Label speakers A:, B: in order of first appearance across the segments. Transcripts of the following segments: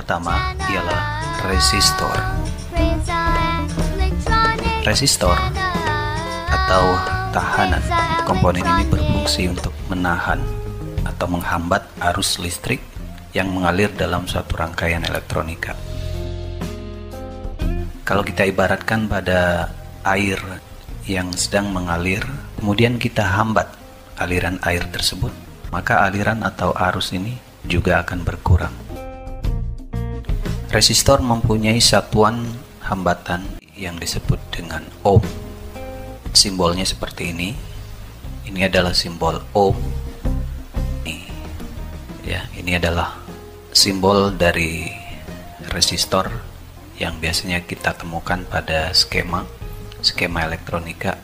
A: pertama ialah resistor. Resistor atau tahanan. Komponen ini berfungsi untuk menahan atau menghambat arus listrik yang mengalir dalam suatu rangkaian elektronika. Kalau kita ibaratkan pada air yang sedang mengalir, kemudian kita hambat aliran air tersebut, maka aliran atau arus ini juga akan berkurang. Resistor mempunyai satuan hambatan yang disebut dengan ohm. Simbolnya seperti ini. Ini adalah simbol ohm. Ini adalah simbol dari resistor yang biasanya kita temukan pada skema elektronika.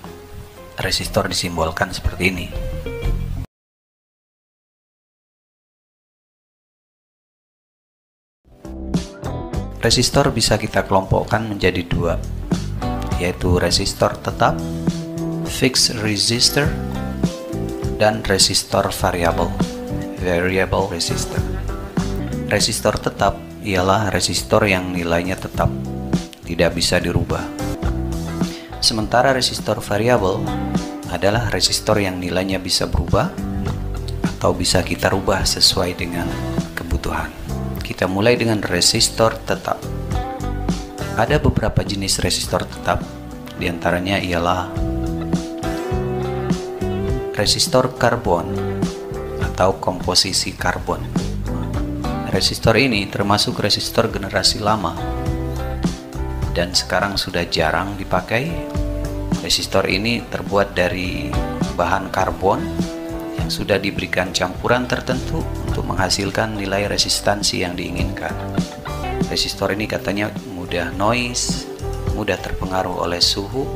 A: Resistor disimbolkan seperti ini. Resistor bisa kita kelompokkan menjadi dua, yaitu resistor tetap, fixed resistor, dan resistor variable resistor. Resistor tetap ialah resistor yang nilainya tetap, tidak bisa dirubah. Sementara resistor variabel adalah resistor yang nilainya bisa berubah atau bisa kita rubah sesuai dengan kebutuhan. Kita mulai dengan resistor tetap. Ada beberapa jenis resistor tetap, diantaranya ialah resistor karbon atau komposisi karbon. Resistor ini termasuk resistor generasi lama dan sekarang sudah jarang dipakai. Resistor ini terbuat dari bahan karbon yang sudah diberikan campuran tertentu untuk menghasilkan nilai resistansi yang diinginkan. Resistor ini katanya mudah noise, mudah terpengaruh oleh suhu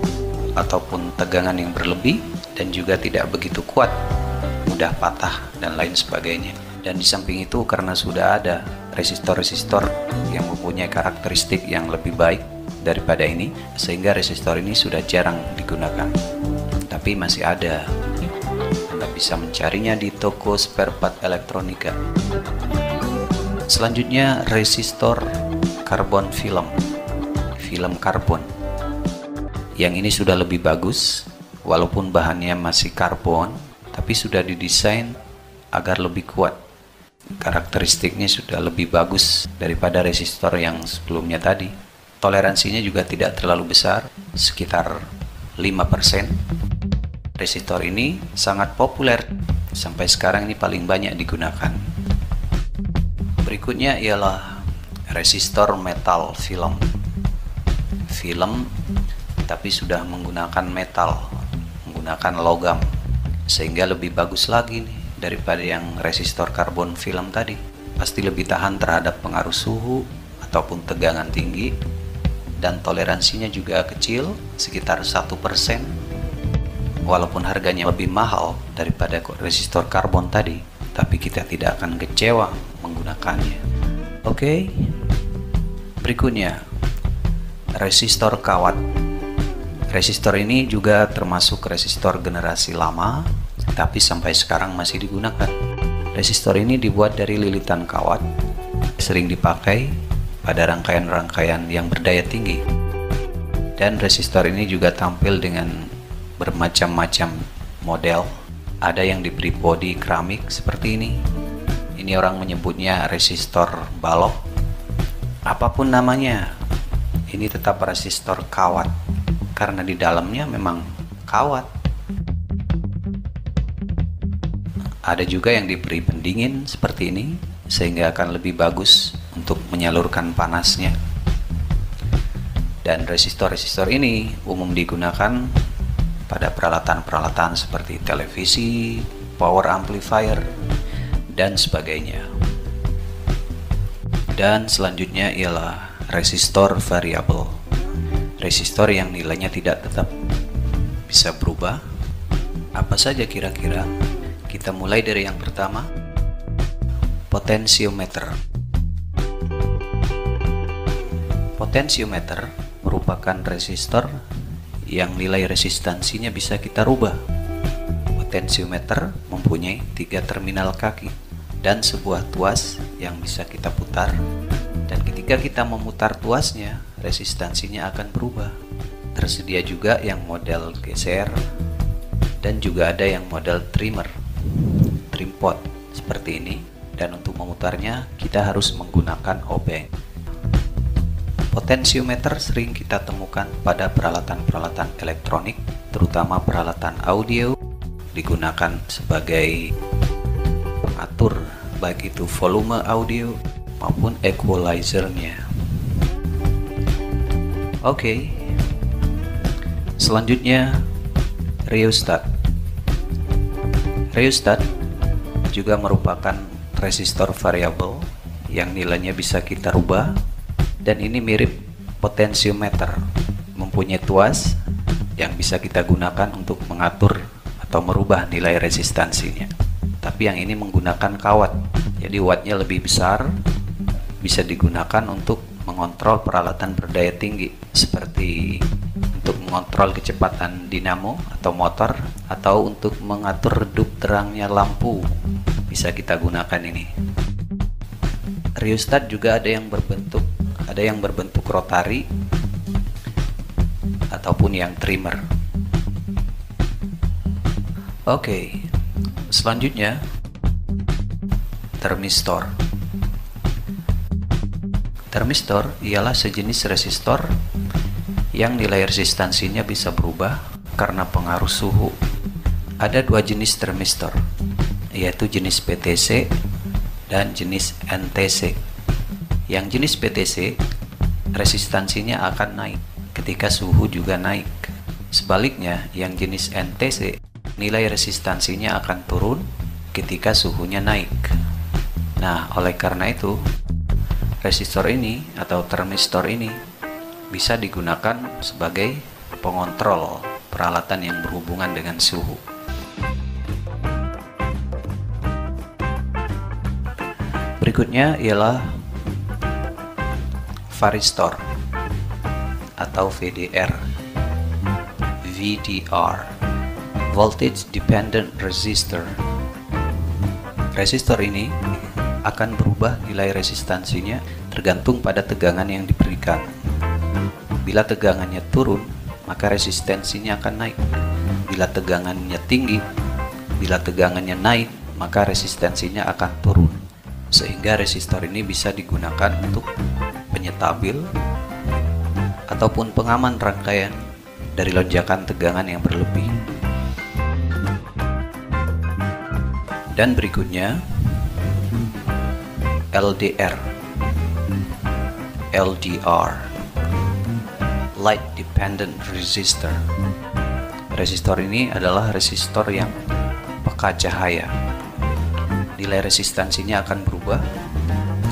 A: ataupun tegangan yang berlebih, dan juga tidak begitu kuat, mudah patah dan lain sebagainya. Dan di samping itu, karena sudah ada resistor-resistor yang mempunyai karakteristik yang lebih baik daripada ini, sehingga resistor ini sudah jarang digunakan. Tapi masih ada. Anda bisa mencarinya di toko spare part elektronika. Selanjutnya, resistor karbon film karbon. Yang ini sudah lebih bagus, walaupun bahannya masih karbon, tapi sudah didesain agar lebih kuat. Karakteristiknya sudah lebih bagus daripada resistor yang sebelumnya tadi. Toleransinya juga tidak terlalu besar, sekitar 5%. Resistor ini sangat populer, sampai sekarang ini paling banyak digunakan. Berikutnya ialah resistor metal film, tapi sudah menggunakan metal, menggunakan logam, sehingga lebih bagus lagi nih daripada yang resistor karbon film tadi. Pasti lebih tahan terhadap pengaruh suhu ataupun tegangan tinggi, dan toleransinya juga kecil, sekitar 1%. Walaupun harganya lebih mahal daripada resistor karbon tadi, tapi kita tidak akan kecewa menggunakannya. Oke. Berikutnya, resistor kawat. Resistor ini juga termasuk resistor generasi lama, tapi sampai sekarang masih digunakan. Resistor ini dibuat dari lilitan kawat, sering dipakai pada rangkaian-rangkaian yang berdaya tinggi. Dan resistor ini juga tampil dengan bermacam-macam model. Ada yang diberi bodi keramik seperti ini. Ini orang menyebutnya resistor balok. Apapun namanya, ini tetap resistor kawat, karena di dalamnya memang kawat. Ada juga yang diberi pendingin seperti ini, sehingga akan lebih bagus untuk menyalurkan panasnya. Dan resistor-resistor ini umum digunakan pada peralatan-peralatan seperti televisi, power amplifier, dan sebagainya. Dan selanjutnya ialah resistor variabel. Resistor yang nilainya tidak tetap, bisa berubah. Apa saja kira-kira? Kita mulai dari yang pertama, potensiometer. Potensiometer merupakan resistor yang nilai resistansinya bisa kita rubah. Potensiometer mempunyai 3 terminal kaki dan sebuah tuas yang bisa kita putar dan ketika kita memutar tuasnya, resistansinya akan berubah. Tersedia juga yang model geser dan juga ada yang model trim pot seperti ini, dan untuk memutarnya kita harus menggunakan obeng. Potensiometer sering kita temukan pada peralatan-peralatan elektronik, terutama peralatan audio, digunakan sebagai pengatur baik itu volume audio maupun equalizernya. Oke. Selanjutnya rheostat. Rheostat juga merupakan resistor variabel yang nilainya bisa kita rubah, dan ini mirip potensiometer, mempunyai tuas yang bisa kita gunakan untuk mengatur atau merubah nilai resistansinya. Tapi yang ini menggunakan kawat, jadi wattnya lebih besar, bisa digunakan untuk mengontrol peralatan berdaya tinggi seperti untuk mengontrol kecepatan dinamo atau motor, atau untuk mengatur redup terangnya lampu, bisa kita gunakan ini. Rheostat juga ada yang berbentuk rotari ataupun yang trimmer. Oke, selanjutnya termistor. Termistor ialah sejenis resistor yang nilai resistansinya bisa berubah karena pengaruh suhu. Ada dua jenis termistor, yaitu jenis PTC dan jenis NTC. Yang jenis PTC, resistansinya akan naik ketika suhu juga naik. Sebaliknya, yang jenis NTC, nilai resistansinya akan turun ketika suhunya naik. Nah, oleh karena itu, resistor ini atau termistor ini bisa digunakan sebagai pengontrol peralatan yang berhubungan dengan suhu. Berikutnya ialah varistor atau VDR, Voltage Dependent Resistor. Resistor ini akan berubah nilai resistansinya tergantung pada tegangan yang diberikan. Bila tegangannya turun, maka resistansinya akan naik. Bila tegangannya tinggi, bila tegangannya naik, maka resistansinya akan turun. Sehingga resistor ini bisa digunakan untuk penyetabil ataupun pengaman rangkaian dari lonjakan tegangan yang berlebih. Dan berikutnya LDR, Light Dependent Resistor. Resistor ini adalah resistor yang peka cahaya. Nilai resistansinya akan berubah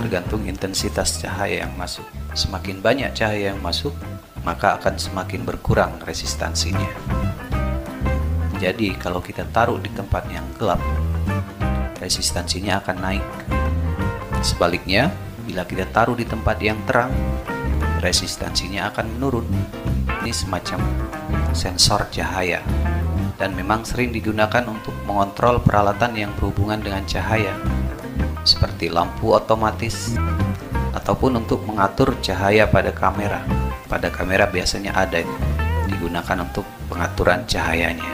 A: tergantung intensitas cahaya yang masuk. Semakin banyak cahaya yang masuk, maka akan semakin berkurang resistansinya. Jadi kalau kita taruh di tempat yang gelap, resistansinya akan naik. Sebaliknya, bila kita taruh di tempat yang terang, resistansinya akan menurun. Ini semacam sensor cahaya, dan memang sering digunakan untuk mengontrol peralatan yang berhubungan dengan cahaya, seperti lampu otomatis, ataupun untuk mengatur cahaya pada kamera. Pada kamera biasanya ada ini, digunakan untuk pengaturan cahayanya.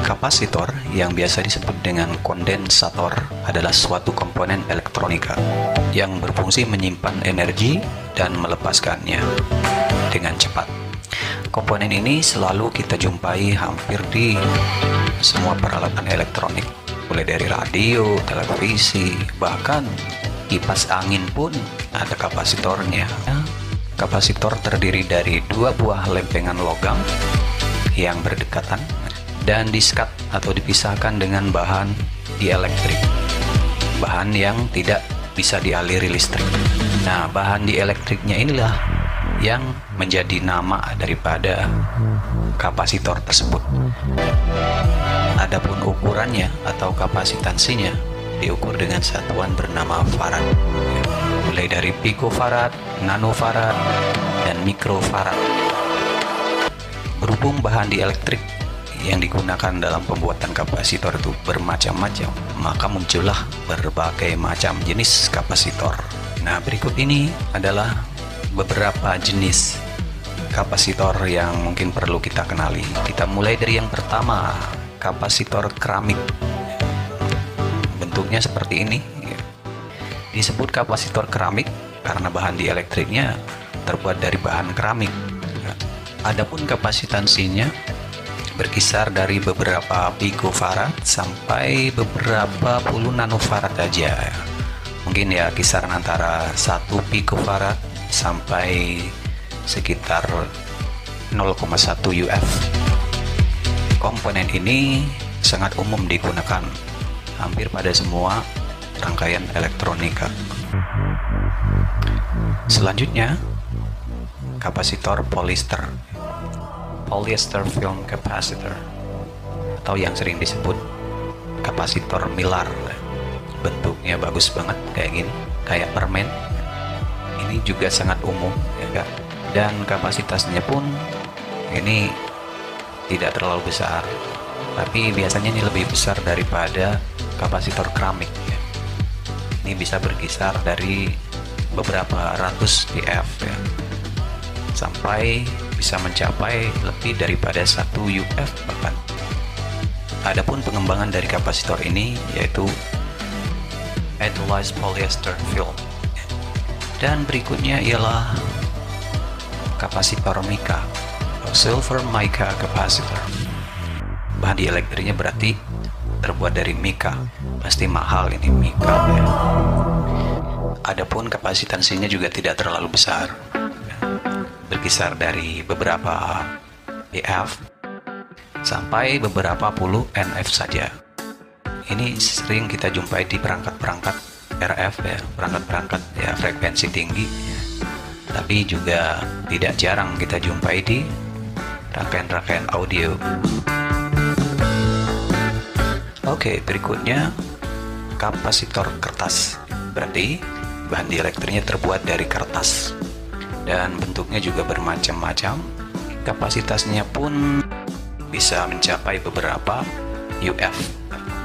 A: Kapasitor, yang biasa disebut dengan kondensator, adalah suatu komponen elektronika yang berfungsi menyimpan energi dan melepaskannya dengan cepat. Komponen ini selalu kita jumpai hampir di semua peralatan elektronik, mulai dari radio, televisi, bahkan kipas angin pun ada kapasitornya. Kapasitor terdiri dari dua buah lempengan logam yang berdekatan dan disekat atau dipisahkan dengan bahan dielektrik, bahan yang tidak bisa dialiri listrik. Nah, bahan dielektriknya inilah yang menjadi nama daripada kapasitor tersebut. Adapun ukurannya atau kapasitansinya diukur dengan satuan bernama farad. mulai dari picofarad, nanofarad, dan mikrofarad. Berhubung bahan dieelektrik yang digunakan dalam pembuatan kapasitor itu bermacam-macam, maka muncullah berbagai macam jenis kapasitor. Nah, berikut ini adalah beberapa jenis kapasitor yang mungkin perlu kita kenali. Kita mulai dari yang pertama, kapasitor keramik. Bentuknya seperti ini. Disebut kapasitor keramik karena bahan dieлекtriknya terbuat dari bahan keramik. Adapun kapasitansinya berkisar dari beberapa picofarad sampai beberapa puluh nanofarad aja. Mungkin ya kisaran antara 1 picofarad sampai sekitar 0,1 UF. Komponen ini sangat umum digunakan hampir pada semua rangkaian elektronika. Selanjutnya, kapasitor polyester film capacitor, atau yang sering disebut kapasitor Miller. Bentuknya bagus banget kayak gini, kayak permen. Ini juga sangat umum, ya kan? Dan kapasitasnya pun ini tidak terlalu besar, tapi biasanya ini lebih besar daripada kapasitor keramik, ya. Ini bisa berkisar dari beberapa ratus dF, ya, sampai bisa mencapai lebih daripada 1 UF bahkan. Adapun pengembangan dari kapasitor ini yaitu anodized polyester film. Dan berikutnya ialah kapasitor mica, silver mica capacitor. Bahan dieлекtriknya berarti terbuat dari mica, pasti mahal ini mica, ya. Adapun kapasitansinya juga tidak terlalu besar, berkisar dari beberapa dF sampai beberapa puluh NF saja. Ini sering kita jumpai di perangkat-perangkat RF, ya, perangkat-perangkat ya frekuensi tinggi, tapi juga tidak jarang kita jumpai di rangkaian-rangkaian audio. Oke, berikutnya kapasitor kertas. Berarti bahan dieлекtriknya terbuat dari kertas dan bentuknya juga bermacam-macam. Kapasitasnya pun bisa mencapai beberapa UF.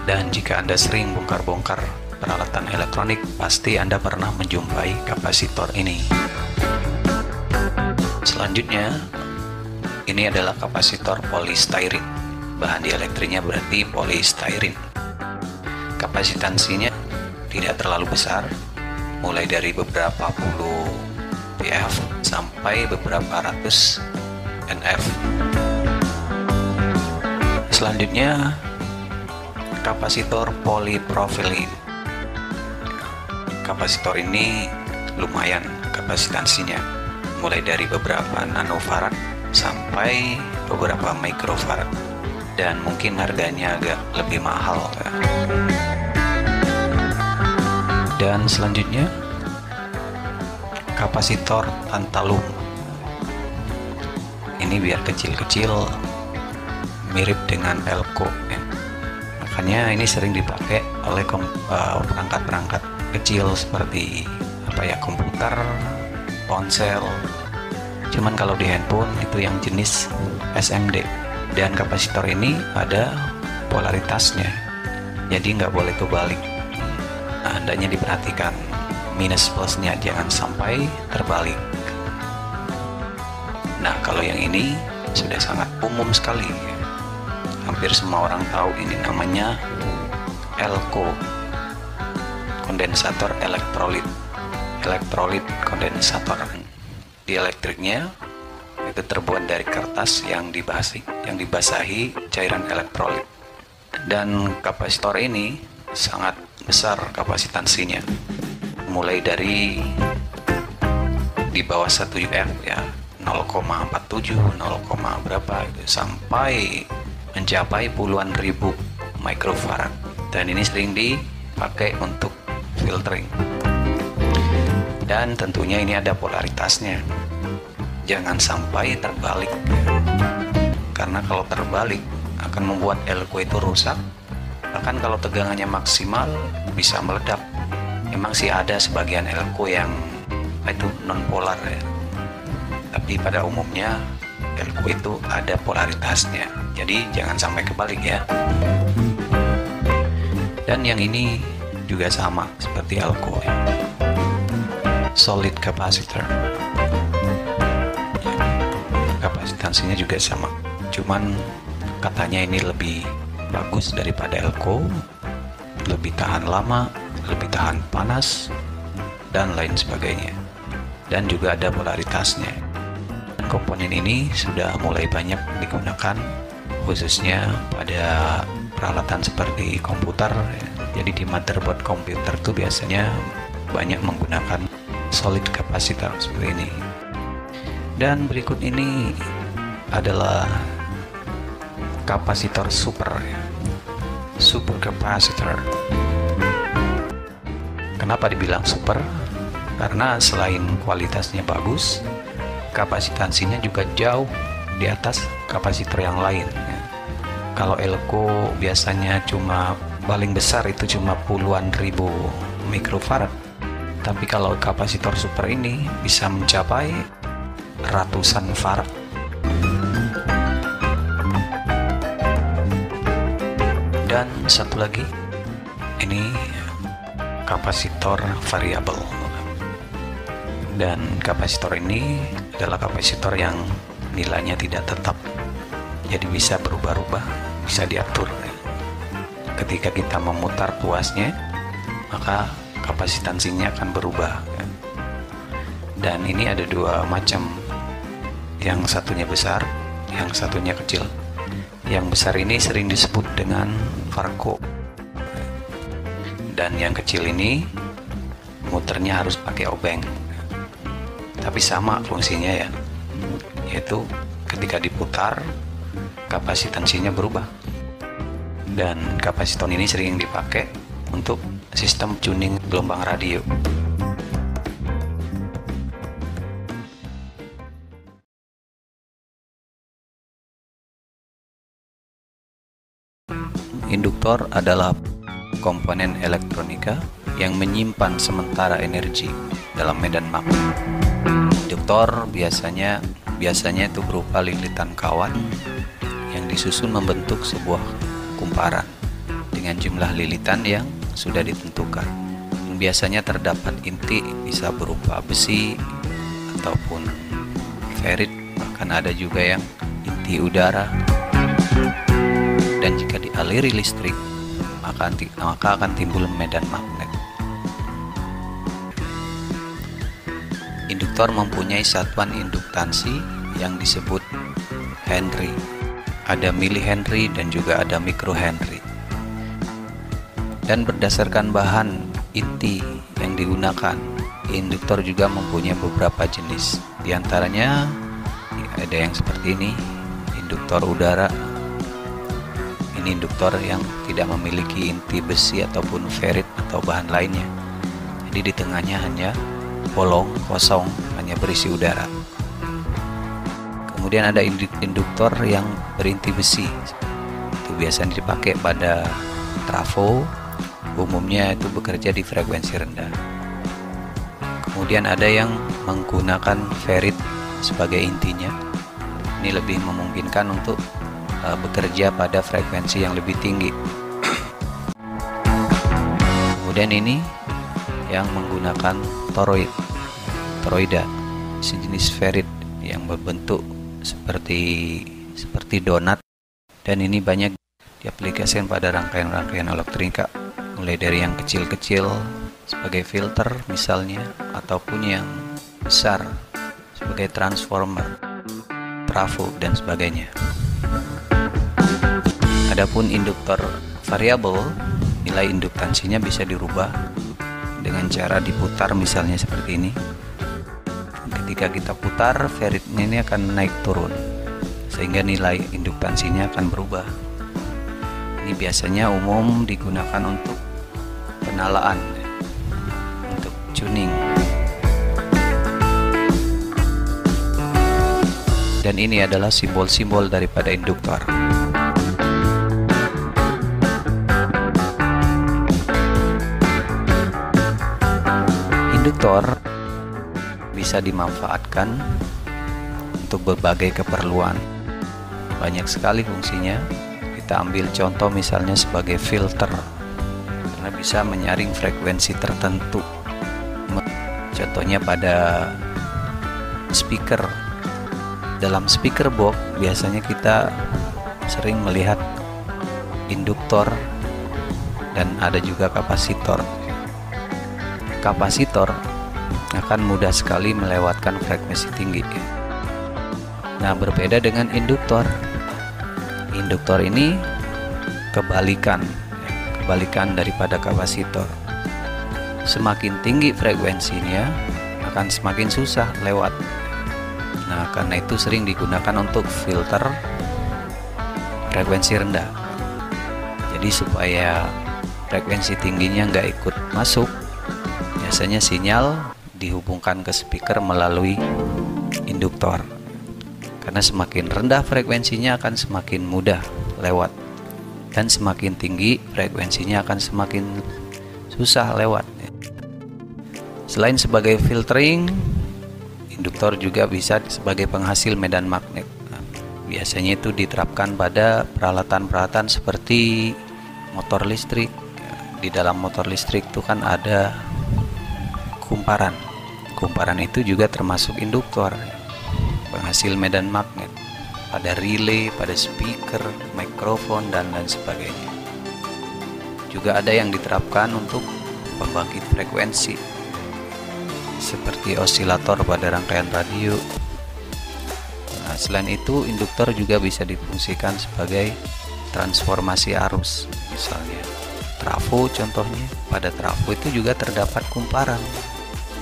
A: Dan jika Anda sering bongkar-bongkar peralatan elektronik, pasti Anda pernah menjumpai kapasitor ini. Selanjutnya, ini adalah kapasitor polystyrene. Bahan dieлекtriknya berarti polystyrene. Kapasitansinya tidak terlalu besar, mulai dari beberapa puluh dF sampai beberapa ratus NF. Selanjutnya, kapasitor polypropylene. Kapasitor ini lumayan kapasitansinya, mulai dari beberapa nanofarad sampai beberapa mikrofarad, dan mungkin harganya agak lebih mahal, ya. Dan selanjutnya, kapasitor tantalum. Ini biar kecil-kecil, mirip dengan elko, ya. Makanya ini sering dipakai oleh perangkat-perangkat kecil seperti komputer, ponsel. Cuman kalau di handphone itu yang jenis SMD. Dan kapasitor ini ada polaritasnya, jadi nggak boleh kebalik. Nah, hendaknya diperhatikan minus plusnya, jangan sampai terbalik. Nah, kalau yang ini sudah sangat umum sekali, hampir semua orang tahu. Ini namanya elko, kondensator elektrolit kondensator. Dieлекtriknya itu terbuat dari kertas yang dibasahi cairan elektrolit. Dan kapasitor ini sangat besar kapasitansinya, mulai dari di bawah 1 UF, ya, 0,47, 0, berapa itu, sampai mencapai puluhan ribu mikrofarad. Dan ini sering dipakai untuk filtering. Dan tentunya ini ada polaritasnya, jangan sampai terbalik, karena kalau terbalik akan membuat elko itu rusak. Bahkan kalau tegangannya maksimal bisa meledak. Yang memang sih ada sebagian elko yang itu non polar ya, tapi pada umumnya elko itu ada polaritasnya, jadi jangan sampai kebalik ya. Dan yang ini juga sama seperti elko ya. Solid capacitor, kapasitansinya juga sama, cuman katanya ini lebih bagus daripada elko, lebih tahan lama, lebih tahan panas, dan lain sebagainya. Dan juga ada polaritasnya. Komponen ini sudah mulai banyak digunakan, khususnya pada peralatan seperti komputer. Jadi di motherboard komputer tuh biasanya banyak menggunakan solid capacitor seperti ini. Dan berikut ini adalah kapasitor super capacitor. Kenapa dibilang super? Karena selain kualitasnya bagus, kapasitansinya juga jauh di atas kapasitor yang lain. Kalau elko biasanya cuma paling besar itu cuma puluhan ribu mikrofarad, tapi kalau kapasitor super ini bisa mencapai ratusan farad. Dan satu lagi, ini kapasitor variabel. Dan kapasitor ini adalah kapasitor yang nilainya tidak tetap, jadi bisa berubah-ubah, bisa diatur. Ketika kita memutar tuasnya, maka kapasitansinya akan berubah. Dan ini ada dua macam, yang satunya besar, yang satunya kecil. Yang besar ini sering disebut dengan Farco, dan yang kecil ini muternya harus pakai obeng, tapi sama fungsinya ya, yaitu ketika diputar kapasitansinya berubah. Dan kapasitor ini sering dipakai untuk sistem tuning gelombang radio. Induktor adalah komponen elektronika yang menyimpan sementara energi dalam medan magnet. Induktor biasanya itu berupa lilitan kawan yang disusun membentuk sebuah kumparan dengan jumlah lilitan yang sudah ditentukan. Biasanya terdapat inti, bisa berupa besi ataupun ferit, bahkan ada juga yang inti udara. Dan jika dialiri listrik, maka akan timbul medan magnet. Induktor mempunyai satuan induktansi yang disebut Henry. Ada milihenry dan juga ada mikrohenry. Dan berdasarkan bahan inti yang digunakan, induktor juga mempunyai beberapa jenis. Di antaranya ada yang seperti ini, induktor udara. Ini induktor yang tidak memiliki inti besi ataupun ferit atau bahan lainnya. Jadi di tengahnya hanya bolong kosong, hanya berisi udara. Kemudian ada induktor yang berinti besi. Itu biasanya dipakai pada trafo, umumnya itu bekerja di frekuensi rendah. Kemudian ada yang menggunakan ferit sebagai intinya. Ini lebih memungkinkan untuk bekerja pada frekuensi yang lebih tinggi. Kemudian ini yang menggunakan toroida, sejenis ferit yang berbentuk seperti donat, dan ini banyak diaplikasikan pada rangkaian-rangkaian elektronika, mulai dari yang kecil-kecil sebagai filter misalnya, ataupun yang besar sebagai transformer, trafo dan sebagainya. Adapun induktor variabel, nilai induktansinya bisa dirubah dengan cara diputar, misalnya seperti ini. Ketika kita putar, feritnya ini akan naik turun, sehingga nilai induktansinya akan berubah. Ini biasanya umum digunakan untuk penalaan, untuk tuning. Dan ini adalah simbol-simbol daripada induktor. Induktor bisa dimanfaatkan untuk berbagai keperluan. Banyak sekali fungsinya. Kita ambil contoh misalnya sebagai filter, karena bisa menyaring frekuensi tertentu. Contohnya pada speaker. Dalam speaker box biasanya kita sering melihat induktor dan ada juga kapasitor. Kapasitor akan mudah sekali melewatkan frekuensi tinggi. Nah, berbeda dengan induktor. Induktor ini kebalikan daripada kapasitor. Semakin tinggi frekuensinya akan semakin susah lewat. Nah, karena itu sering digunakan untuk filter frekuensi rendah. Jadi supaya frekuensi tingginya nggak ikut masuk, biasanya sinyal dihubungkan ke speaker melalui induktor. Karena semakin rendah frekuensinya akan semakin mudah lewat, dan semakin tinggi frekuensinya akan semakin susah lewat. Selain sebagai filtering, induktor juga bisa sebagai penghasil medan magnet. Biasanya itu diterapkan pada peralatan-peralatan seperti motor listrik. Di dalam motor listrik itu kan ada kumparan. Kumparan itu juga termasuk induktor, penghasil medan magnet. Pada relay, pada speaker, mikrofon, dan lain sebagainya. Juga ada yang diterapkan untuk pembangkit frekuensi, seperti osilator pada rangkaian radio. Nah, selain itu, induktor juga bisa difungsikan sebagai transformasi arus. Misalnya trafo contohnya, pada trafo itu juga terdapat kumparan,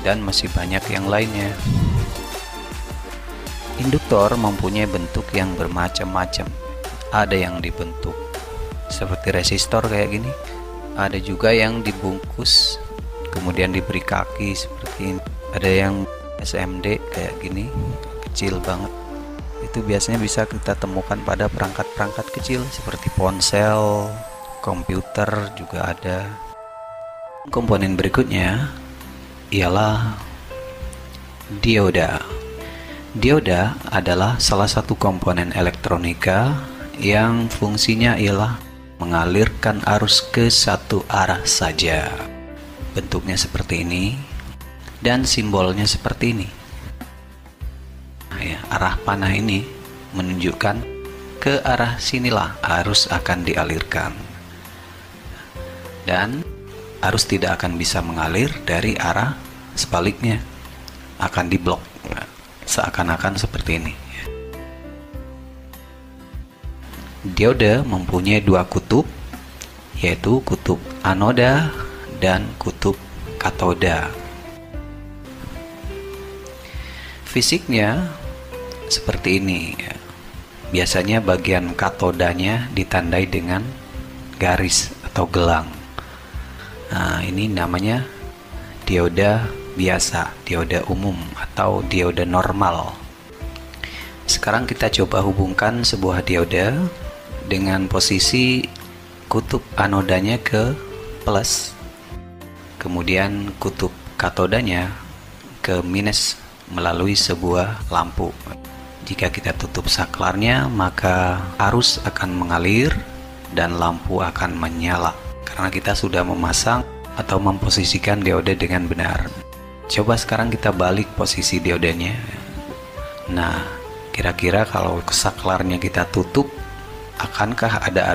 A: dan masih banyak yang lainnya. Induktor mempunyai bentuk yang bermacam-macam. Ada yang dibentuk seperti resistor kayak gini, ada juga yang dibungkus kemudian diberi kaki seperti ini. Ada yang SMD kayak gini, kecil banget. Itu biasanya bisa kita temukan pada perangkat-perangkat kecil seperti ponsel, komputer juga ada. Komponen berikutnya ialah dioda. Dioda adalah salah satu komponen elektronika yang fungsinya ialah mengalirkan arus ke satu arah saja. Bentuknya seperti ini dan simbolnya seperti ini. Nah, ya, arah panah ini menunjukkan ke arah sinilah arus akan dialirkan, dan arus tidak akan bisa mengalir dari arah sebaliknya, akan diblok. Seakan-akan seperti ini. Dioda mempunyai dua kutub, yaitu kutub anoda dan kutub katoda. Fisiknya seperti ini. Biasanya bagian katodanya ditandai dengan garis atau gelang. Nah, ini namanya dioda biasa, dioda umum atau dioda normal. Sekarang kita coba hubungkan sebuah dioda dengan posisi kutub anodanya ke plus, kemudian kutub katodanya ke minus melalui sebuah lampu. Jika kita tutup saklarnya, maka arus akan mengalir dan lampu akan menyala karena kita sudah memasang atau memposisikan dioda dengan benar. Coba sekarang kita balik posisi diodanya. Nah, kira-kira kalau saklarnya kita tutup, akankah ada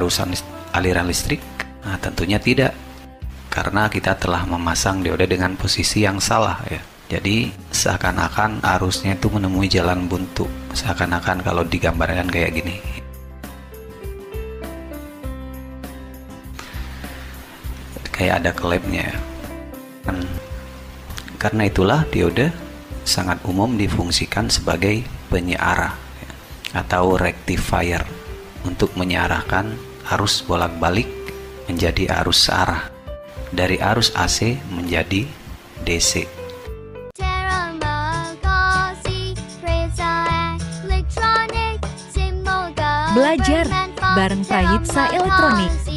A: aliran listrik? Nah, tentunya tidak, karena kita telah memasang dioda dengan posisi yang salah ya. Jadi seakan-akan arusnya itu menemui jalan buntu, seakan-akan kalau digambarkan kayak gini. Kayak ada klepnya. Karena itulah dioda sangat umum difungsikan sebagai penyearah atau rectifier untuk menyearahkan arus bolak-balik menjadi arus searah dari arus AC menjadi DC.
B: Belajar bareng Prayitsa Elektronik.